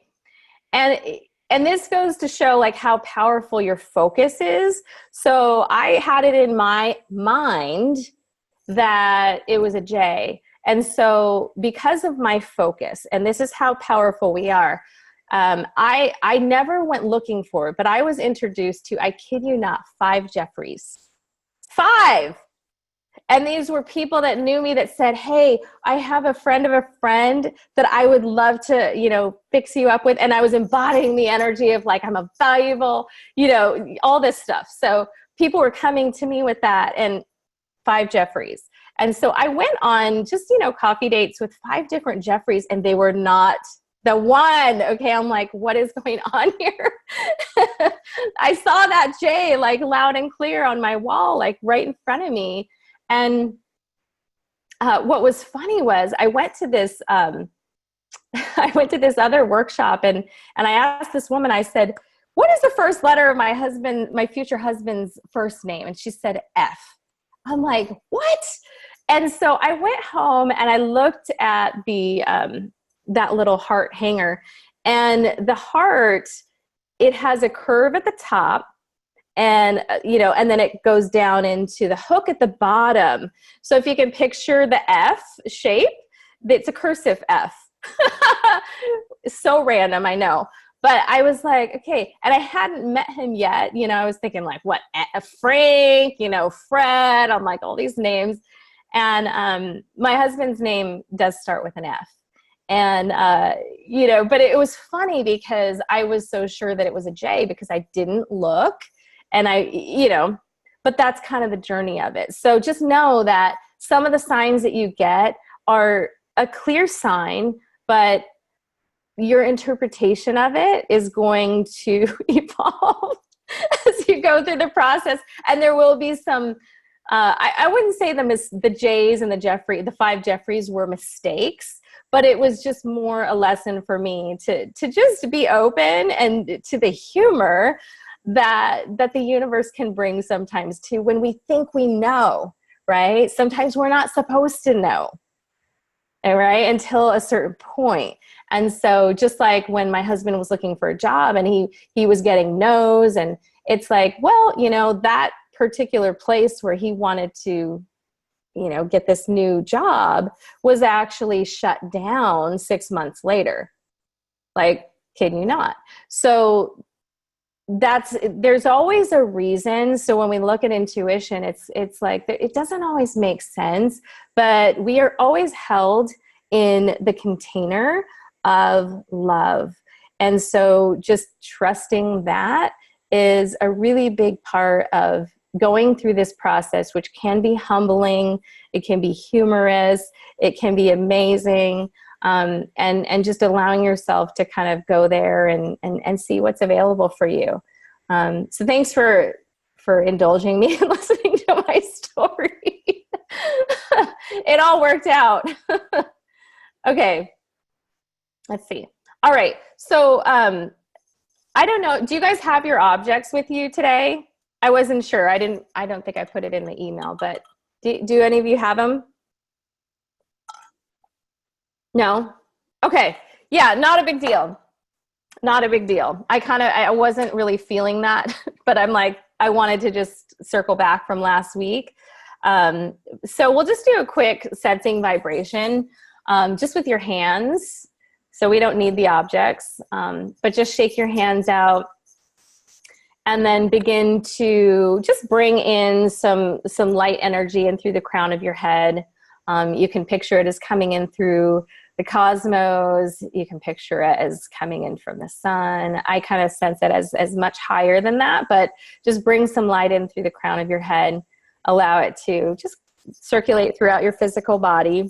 Speaker 1: And this goes to show like how powerful your focus is. So I had it in my mind that it was a J. And so because of my focus, and this is how powerful we are, I never went looking for it, but I was introduced to, I kid you not, 5 Jeffreys. 5! And these were people that knew me that said, hey, I have a friend of a friend that I would love to, you know, fix you up with. And I was embodying the energy of like, I'm a valuable, you know, all this stuff. So people were coming to me with that, and 5 Jeffreys. And so I went on just, you know, coffee dates with 5 different Jeffreys, and they were not the one. Okay. I'm like, what is going on here? I saw that J like loud and clear on my wall, like right in front of me. And what was funny was I went to this other workshop, and I asked this woman, I said, what is the first letter of my future husband's first name? And she said F. I'm like, what? And so I went home and I looked at the that little heart hanger, and the heart, it has a curve at the top. And, you know, and then it goes down into the hook at the bottom. So if you can picture the F shape, it's a cursive F. So random, I know. But I was like, okay. And I hadn't met him yet. You know, I was thinking like, what, Frank, you know, Fred. I'm like, all these names. And my husband's name does start with an F. And, you know, but it was funny because I was so sure that it was a J because I didn't look. And you know, but that's kind of the journey of it. So just know that some of the signs that you get are a clear sign, but your interpretation of it is going to evolve as you go through the process. And there will be some, I wouldn't say the J's and the 5 Jeffreys were mistakes, but it was just more a lesson for me to just be open and to the humor that the universe can bring sometimes too when we think we know, right? Sometimes we're not supposed to know, right, until a certain point. And so just like when my husband was looking for a job and he was getting no's, and it's like, well, you know, that particular place where he wanted to, you know, get this new job was actually shut down 6 months later. Like, kidding you not. So there's always a reason. So when we look at intuition, it's like, it doesn't always make sense, but we are always held in the container of love. And so just trusting that is a really big part of going through this process, which can be humbling. It can be humorous. It can be amazing. And just allowing yourself to kind of go there and see what's available for you. So thanks for indulging me and listening to my story. It all worked out. Okay. Let's see. All right. So I don't know. Do you guys have your objects with you today? I wasn't sure. I don't think I put it in the email, but do any of you have them? No? Okay. Yeah, not a big deal. Not a big deal. I wasn't really feeling that, but I'm like, I wanted to just circle back from last week. So we'll just do a quick sensing vibration, just with your hands. So we don't need the objects, but just shake your hands out and then begin to just bring in some light energy in through the crown of your head. You can picture it as coming in through the cosmos. You can picture it as coming in from the sun. I kind of sense it as much higher than that, but just bring some light in through the crown of your head. Allow it to just circulate throughout your physical body,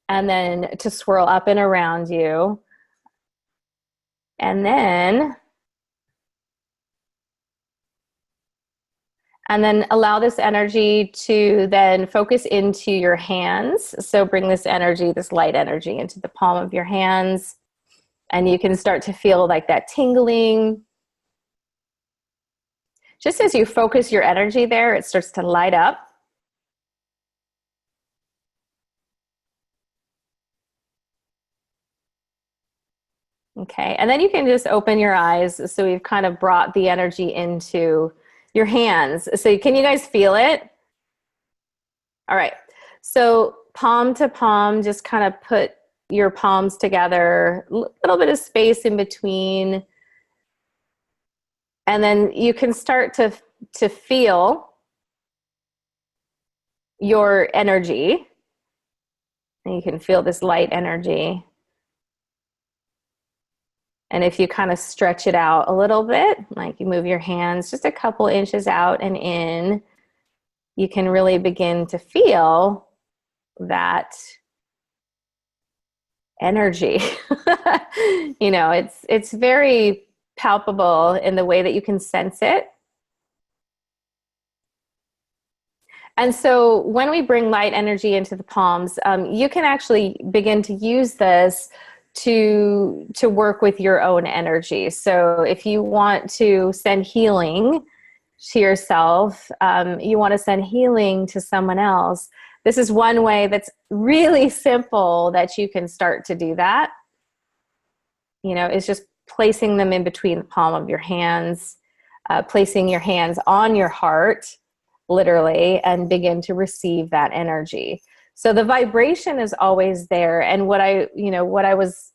Speaker 1: and then to swirl up and around you. And then allow this energy to then focus into your hands. So bring this energy, this light energy, into the palm of your hands. And you can start to feel like that tingling. Just as you focus your energy there, it starts to light up. Okay, and then you can just open your eyes. So we've kind of brought the energy into your hands. So can you guys feel it? All right. So palm to palm, just kind of put your palms together, a little bit of space in between. And then you can start to feel your energy. And you can feel this light energy. And if you kind of stretch it out a little bit, like you move your hands just a couple inches out and in, you can really begin to feel that energy. You know, it's very palpable in the way that you can sense it. And so when we bring light energy into the palms, you can actually begin to use this to work with your own energy. So if you want to send healing to yourself, you want to send healing to someone else, this is one way that's really simple that you can start to do that. You know, it's just placing them in between the palm of your hands, placing your hands on your heart, literally, and begin to receive that energy. So the vibration is always there. And what I was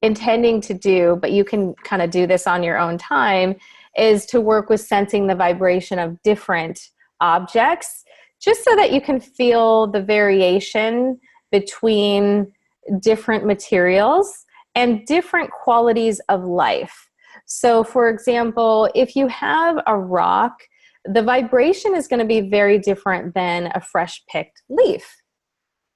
Speaker 1: intending to do, but you can kind of do this on your own time, is to work with sensing the vibration of different objects, just so that you can feel the variation between different materials and different qualities of life. So for example, if you have a rock, the vibration is going to be very different than a fresh picked leaf.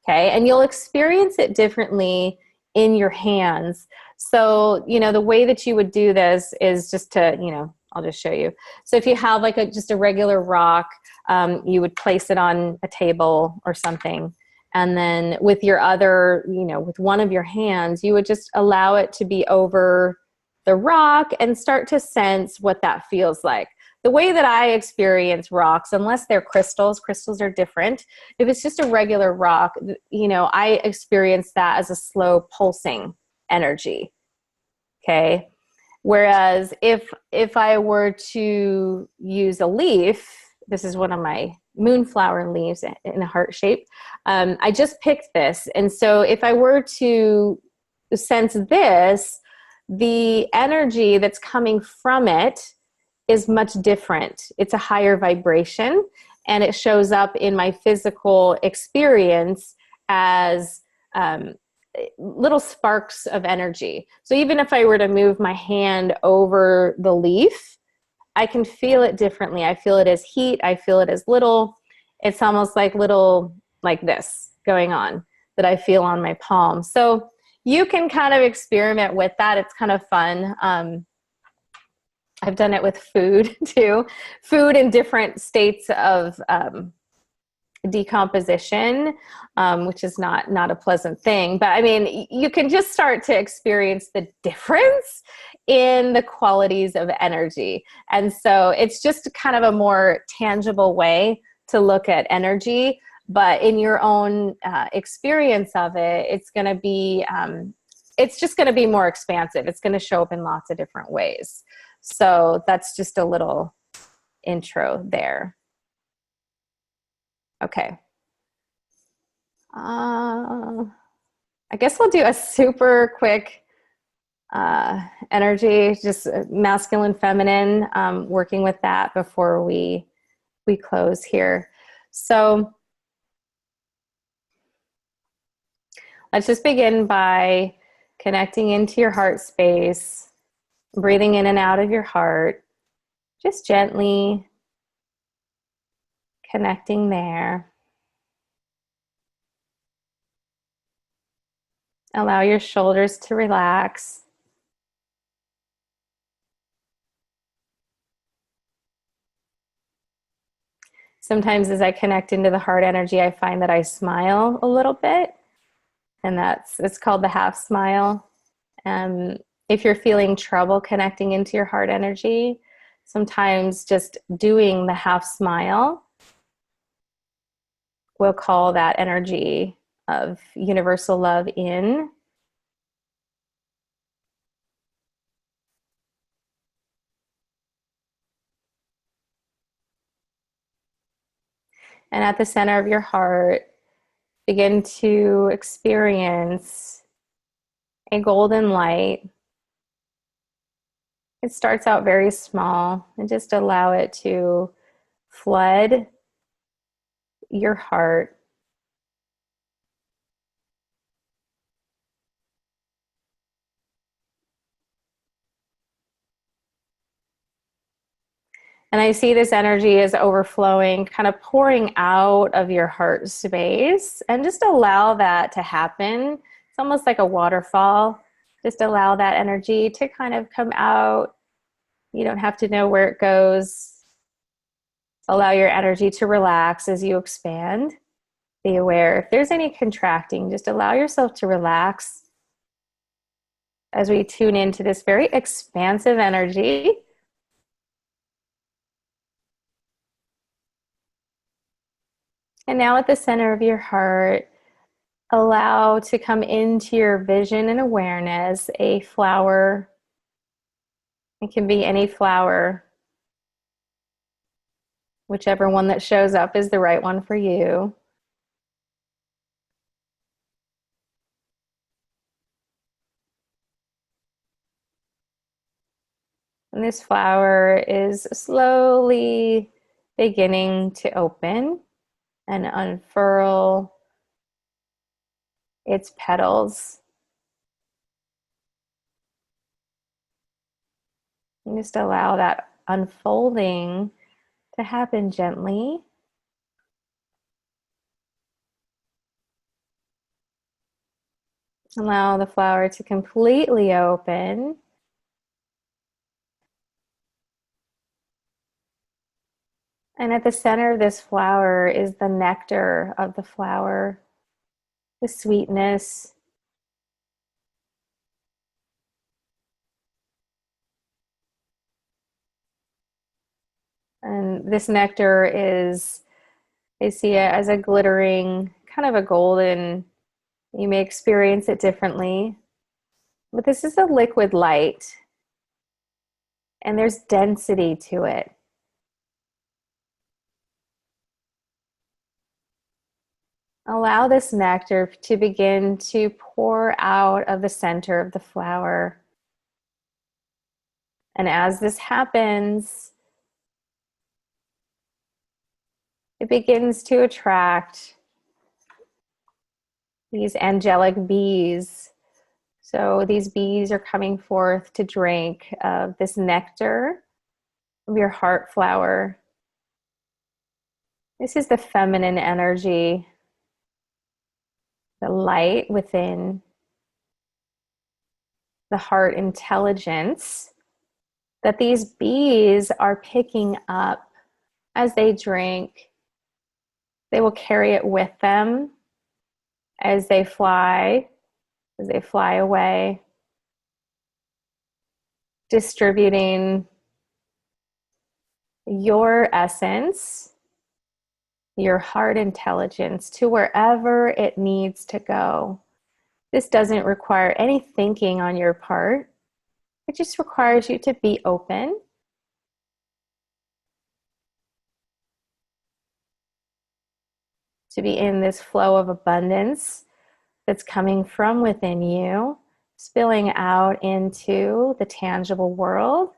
Speaker 1: Okay, and you'll experience it differently in your hands. So, you know, the way that you would do this is just to, you know, I'll just show you. So if you have like just a regular rock, you would place it on a table or something. And then with your other, you know, with one of your hands, you would just allow it to be over the rock and start to sense what that feels like. The way that I experience rocks, unless they're crystals are different. If it's just a regular rock, you know, I experience that as a slow pulsing energy. Okay. Whereas if I were to use a leaf, this is one of my moonflower leaves in a heart shape. I just picked this. And so if I were to sense this, the energy that's coming from it is much different. It's a higher vibration, and it shows up in my physical experience as little sparks of energy. So even if I were to move my hand over the leaf, I can feel it differently. I feel it as heat. I feel it as little. It's almost like little, like this going on that I feel on my palm. So you can kind of experiment with that. It's kind of fun. I've done it with food too. Food in different states of decomposition, which is not a pleasant thing. But I mean, you can just start to experience the difference in the qualities of energy. And so it's just kind of a more tangible way to look at energy. But in your own experience of it, it's going to be it's just going to be more expansive. It's going to show up in lots of different ways. So that's just a little intro there. Okay. I guess we'll do a super quick energy, just masculine, feminine, working with that before we close here. So let's just begin by connecting into your heart space, breathing in and out of your heart, just gently connecting there. Allow your shoulders to relax. Sometimes as I connect into the heart energy, I find that I smile a little bit, and it's called the half smile. If you're feeling trouble connecting into your heart energy, sometimes just doing the half smile will call that energy of universal love in. And at the center of your heart, begin to experience a golden light. It starts out very small, and just allow it to flood your heart. And I see this energy is overflowing, kind of pouring out of your heart space, and just allow that to happen. It's almost like a waterfall. Just allow that energy to kind of come out. You don't have to know where it goes. Allow your energy to relax as you expand. Be aware if there's any contracting, just allow yourself to relax as we tune into this very expansive energy. And now at the center of your heart, allow to come into your vision and awareness a flower. It can be any flower. Whichever one that shows up is the right one for you. And this flower is slowly beginning to open and unfurl its petals. And just allow that unfolding to happen gently. Allow the flower to completely open. And at the center of this flower is the nectar of the flower, the sweetness. And this nectar is, I see it as a glittering, kind of a golden, you may experience it differently, but this is a liquid light, and there's density to it. Allow this nectar to begin to pour out of the center of the flower. And as this happens, it begins to attract these angelic bees. So these bees are coming forth to drink of this nectar of your heart flower. This is the feminine energy, the light within, the heart intelligence that these bees are picking up as they drink. They will carry it with them as they fly away, distributing your essence, your heart intelligence to wherever it needs to go. This doesn't require any thinking on your part. It just requires you to be open, to be in this flow of abundance that's coming from within you, spilling out into the tangible world,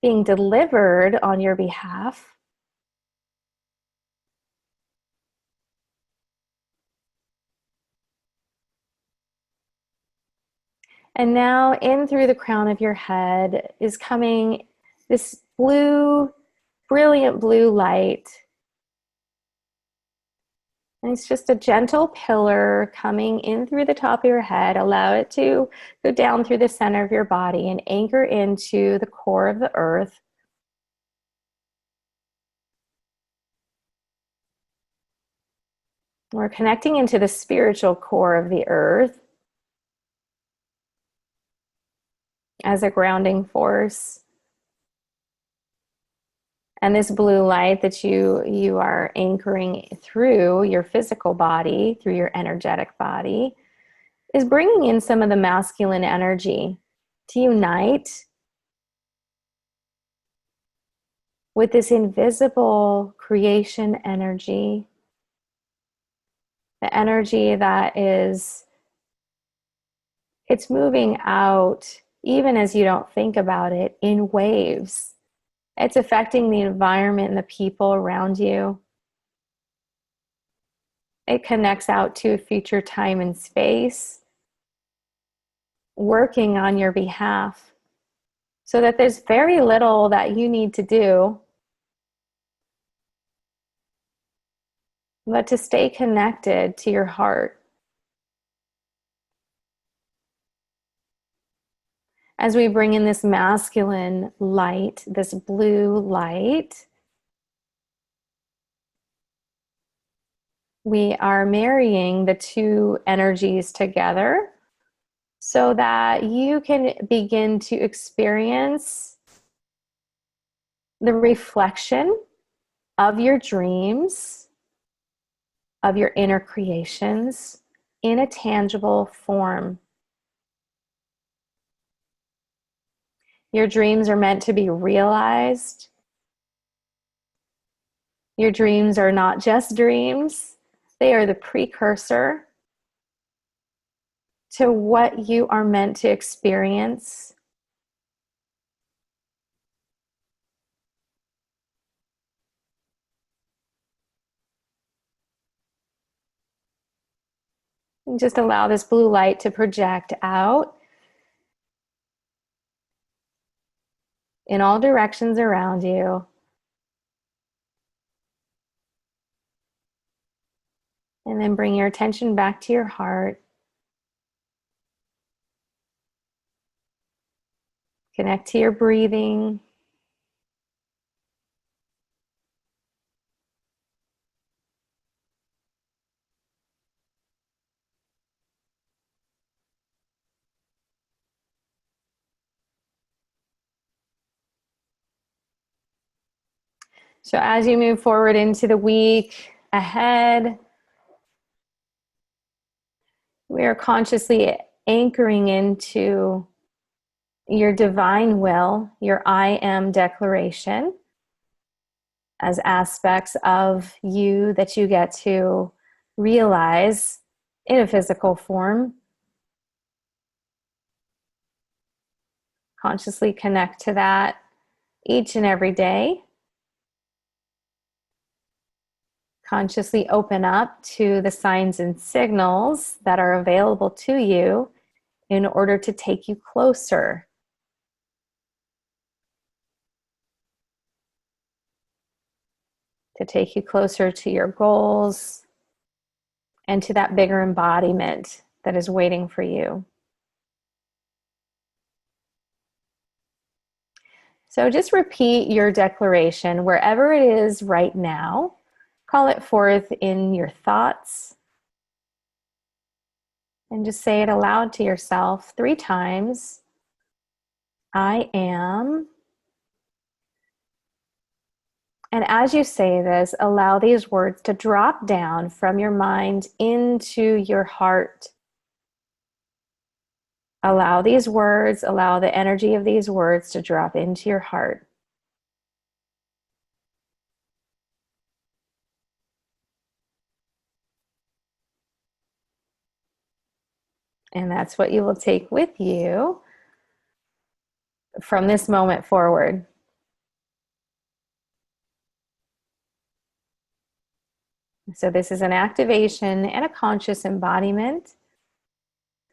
Speaker 1: being delivered on your behalf. And now in through the crown of your head is coming this blue, brilliant blue light. And it's just a gentle pillar coming in through the top of your head. Allow it to go down through the center of your body and anchor into the core of the earth. We're connecting into the spiritual core of the earth as a grounding force. And this blue light that you are anchoring through your physical body, through your energetic body, is bringing in some of the masculine energy to unite with this invisible creation energy, the energy that is, it's moving out, even as you don't think about it, in waves. It's affecting the environment and the people around you. It connects out to future time and space, working on your behalf, so that there's very little that you need to do, but to stay connected to your heart. As we bring in this masculine light, this blue light, we are marrying the two energies together so that you can begin to experience the reflection of your dreams, of your inner creations in a tangible form. Your dreams are meant to be realized. Your dreams are not just dreams. They are the precursor to what you are meant to experience. And just allow this blue light to project out in all directions around you. And then bring your attention back to your heart. Connect to your breathing. So as you move forward into the week ahead, we are consciously anchoring into your divine will, your I am declaration, as aspects of you that you get to realize in a physical form. Consciously connect to that each and every day. Consciously open up to the signs and signals that are available to you in order to take you closer. To take you closer to your goals and to that bigger embodiment that is waiting for you. So just repeat your declaration wherever it is right now. Call it forth in your thoughts. And just say it aloud to yourself 3 times. I am. And as you say this, allow these words to drop down from your mind into your heart. Allow these words, allow the energy of these words to drop into your heart. And that's what you will take with you from this moment forward. So this is an activation and a conscious embodiment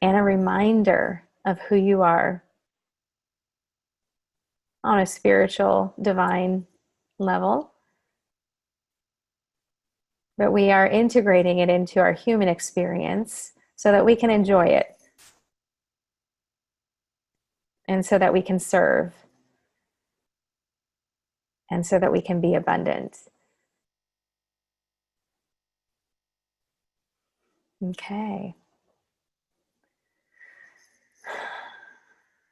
Speaker 1: and a reminder of who you are on a spiritual, divine level. But we are integrating it into our human experience so that we can enjoy it and so that we can serve and so that we can be abundant. Okay.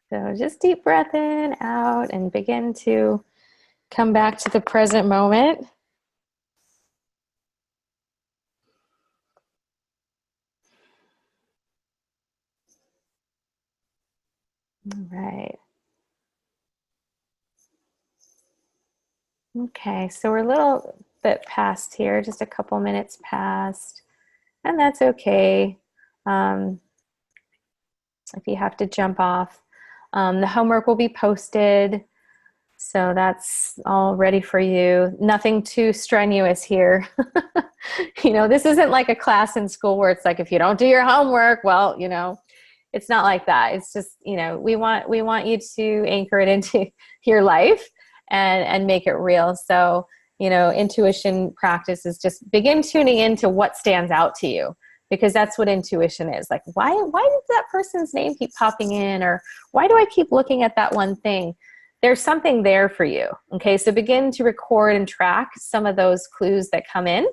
Speaker 1: So just deep breath in, out, and begin to come back to the present moment. All right. Okay, so we're a little bit past here, just a couple minutes past, and that's okay. If you have to jump off, the homework will be posted, so that's all ready for you. Nothing too strenuous here. You know, this isn't like a class in school where it's like, if you don't do your homework, well, you know, it's not like that. It's just, you know, we want you to anchor it into your life and make it real. So, you know, intuition practice is just begin tuning into what stands out to you, because that's what intuition is. Like, why does that person's name keep popping in? Or why do I keep looking at that one thing? There's something there for you. Okay, so begin to record and track some of those clues that come in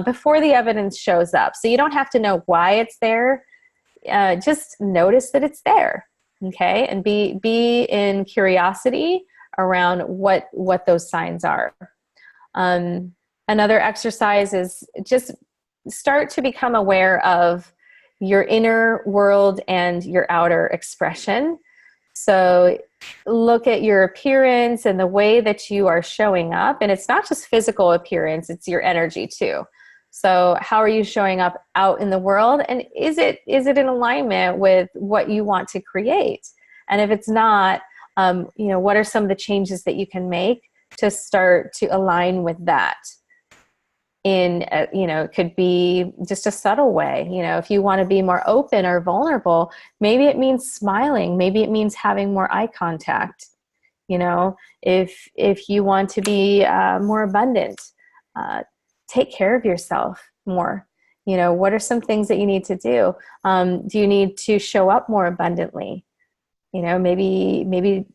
Speaker 1: before the evidence shows up. So you don't have to know why it's there. Just notice that it's there. Okay, and be in curiosity around what those signs are. Another exercise is just start to become aware of your inner world and your outer expression. So look at your appearance and the way that you are showing up. And it's not just physical appearance, it's your energy too. So how are you showing up out in the world? And is it in alignment with what you want to create? And if it's not, you know, what are some of the changes that you can make to start to align with that? In, you know, it could be just a subtle way. You know, if you want to be more open or vulnerable, maybe it means smiling. Maybe it means having more eye contact. You know, if you want to be more abundant, take care of yourself more. You know, what are some things that you need to do? Do you need to show up more abundantly? You know, maybe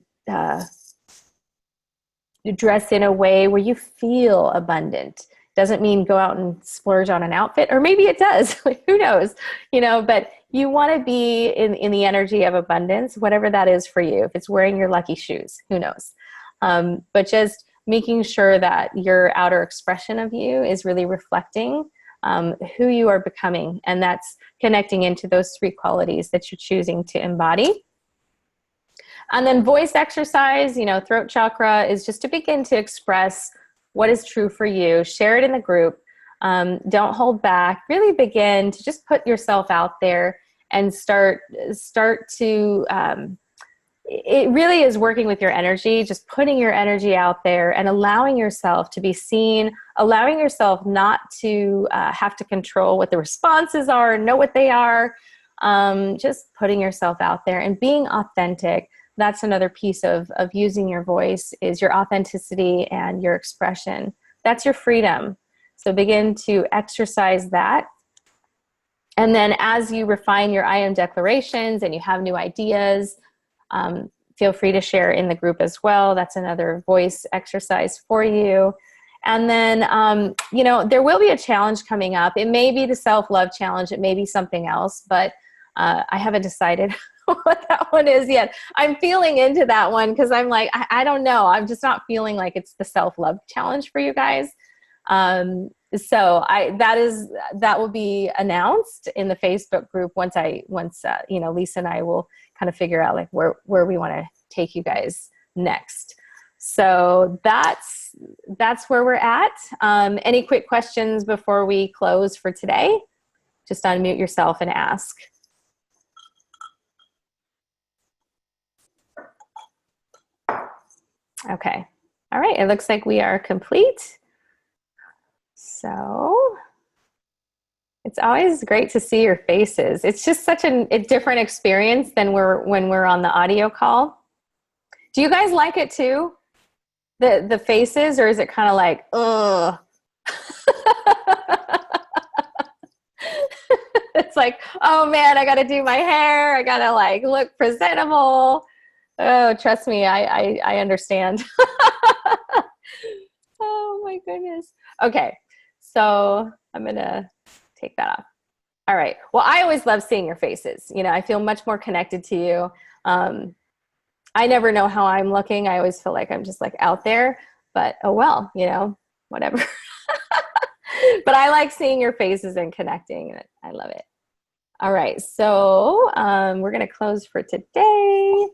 Speaker 1: dress in a way where you feel abundant. Doesn't mean go out and splurge on an outfit, or maybe it does. Who knows? You know, but you want to be in the energy of abundance, whatever that is for you. If it's wearing your lucky shoes, who knows? But just making sure that your outer expression of you is really reflecting who you are becoming, and that's connecting into those three qualities that you're choosing to embody. And then voice exercise, you know, throat chakra is just to begin to express what is true for you. Share it in the group. Don't hold back. Really begin to just put yourself out there and start to, it really is working with your energy, just putting your energy out there and allowing yourself to be seen, allowing yourself not to have to control what the responses are, know what they are, just putting yourself out there and being authentic. That's another piece of using your voice, is your authenticity and your expression. That's your freedom. So begin to exercise that. And then as you refine your I am declarations and you have new ideas, feel free to share in the group as well. That's another voice exercise for you. And then, you know, there will be a challenge coming up. It may be the self-love challenge. It may be something else, but I haven't decided what that one is yet. I'm feeling into that one because I'm like, I don't know. I'm just not feeling like it's the self-love challenge for you guys. So that will be announced in the Facebook group once Lisa and I will kind of figure out like where we want to take you guys next. So that's where we're at. Any quick questions before we close for today? Just unmute yourself and ask. Okay. All right. It looks like we are complete. So it's always great to see your faces. It's just such a different experience than when we're on the audio call. Do you guys like it too? The faces, or is it kind of like, ugh? It's like, oh man, I got to do my hair. I got to like look presentable. Oh, trust me, I understand. Oh my goodness. Okay, so I'm gonna take that off. All right. Well, I always love seeing your faces. I feel much more connected to you. I never know how I'm looking. I always feel like I'm just like out there, but oh well, whatever. But I like seeing your faces and connecting. I love it. All right. So we're going to close for today.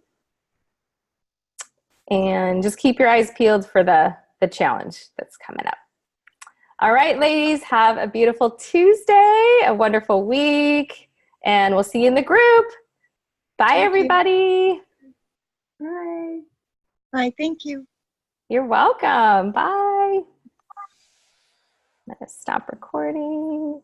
Speaker 1: And just keep your eyes peeled for the challenge that's coming up. All right, ladies, have a beautiful Tuesday, a wonderful week, and we'll see you in the group. Bye, everybody.
Speaker 2: Bye. Bye. Thank you.
Speaker 1: You're welcome. Bye. Let us stop recording.